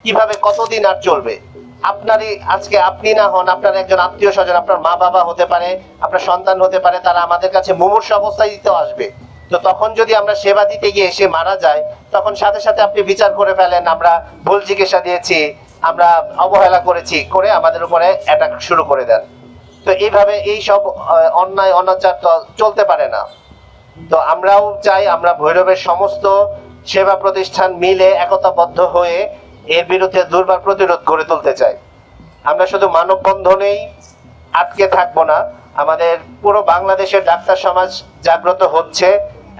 কিভাবে কতদিন আর চলবে? আপনারই আজকে আপনি না হন, আপনার একজন আত্মীয় স্বজন, আপনার মা বাবা হতে পারে, আপনার সন্তান হতে পারে, তারা আমাদের কাছে মুমূর্ষু অবস্থায় দিতে আসবে। তো তখন যদি আমরা সেবা দিতে গিয়ে সে মারা যায়, তখন সাথে সাথে আপনি বিচার করে ফেলেন আমরা ভুল চিকিৎসা দিয়েছি, আমরা অবহেলা করেছি, করে আমাদের উপরে অ্যাটাক শুরু করে দেন। তো এইভাবে এই সব অন্যায় অনাচার তো চলতে পারে না। তো আমরাও চাই আমরা ভৈরবের সমস্ত সেবা প্রতিষ্ঠান মিলে একতাবদ্ধ হয়ে এর বিরুদ্ধে দুর্বার প্রতিরোধ গড়ে তুলতে চাই। আমরা শুধু মানববন্ধনেই আটকে থাকবো না, আমাদের পুরো বাংলাদেশের ডাক্তার সমাজ জাগ্রত হচ্ছে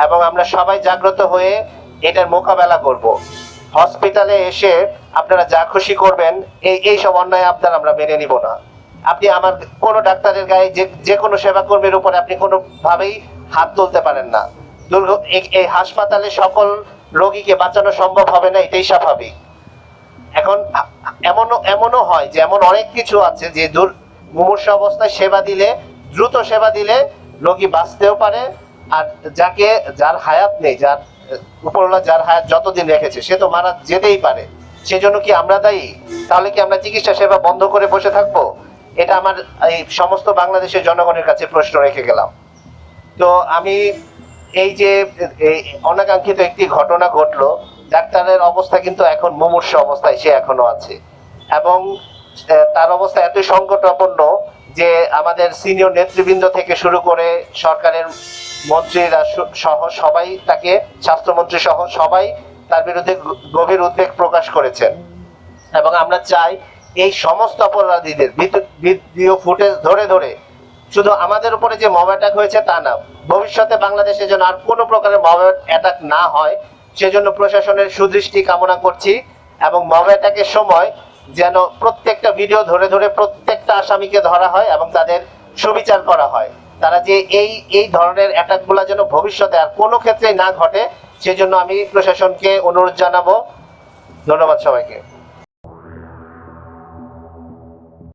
এবং আমরা সবাই জাগ্রত হয়ে এটার মোকাবেলা করব। হসপিটালে এসে আপনারা যা খুশি করবেন, এই সব অন্যায় আপনার আমরা মেনে নিব না। আপনি আমার কোনো ডাক্তারের গায়ে যে কোনো সেবা কর্মীর উপরে আপনি কোনোভাবেই হাত তুলতে পারেন না। এই হাসপাতালে সকল রোগীকে বাঁচানো সম্ভব হবে না, এটাই স্বাভাবিক। এখন এমনও হয় যে এমন অনেক কিছু আছে যে মুমূর্ষু অবস্থায় সেবা দিলে, দ্রুত সেবা দিলে রোগী বাঁচতেও পারে, আর যার হায়াত নেই, যার উপরওয়ালা যার হায়াত যতদিন রেখেছে সে তো মারা যেতেই পারে। সেজন্য কি আমরা দায়ী? তাহলে কি আমরা চিকিৎসা সেবা বন্ধ করে বসে থাকবো? এটা আমার এই সমস্ত বাংলাদেশের জনগণের কাছে প্রশ্ন রেখে গেলাম। তো আমি এই যে অনাকাঙ্ক্ষিত একটি ঘটনা ঘটলো, ডাক্তারের অবস্থা কিন্তু এখন মুমূর্ষু অবস্থায় সে এখনো আছে, এবং তার অবস্থা এত সংকটাপন্ন যে আমাদের সিনিয়র নেতৃবৃন্দ থেকে শুরু করে সরকারের মন্ত্রীরা সহ সবাই তাকে, স্বাস্থ্যমন্ত্রী সহ সবাই তার বিরুদ্ধে গভীর উদ্বেগ প্রকাশ করেছেন। এবং আমরা চাই এই সমস্ত অপরাধীদের ভিডিও ফুটেজ ধরে ধরে, শুধু আমাদের উপরে যে মব অ্যাটাক হয়েছে তা না, ভবিষ্যতে বাংলাদেশে যেন আর কোনো প্রকারের মব অ্যাটাক না হয় সেজন্য প্রশাসনের সুদৃষ্টি কামনা করছি। এবং মব অ্যাটাকের সময় যেন প্রত্যেকটা ভিডিও ধরে ধরে প্রত্যেকটা আসামিকে ধরা হয় এবং তাদের সুবিচার করা হয়। তারা যে এই ধরনের অ্যাটাকগুলো যেন ভবিষ্যতে আর কোনো ক্ষেত্রেই না ঘটে, সেজন্য আমি প্রশাসনকে অনুরোধ জানাবো। ধন্যবাদ সবাইকে।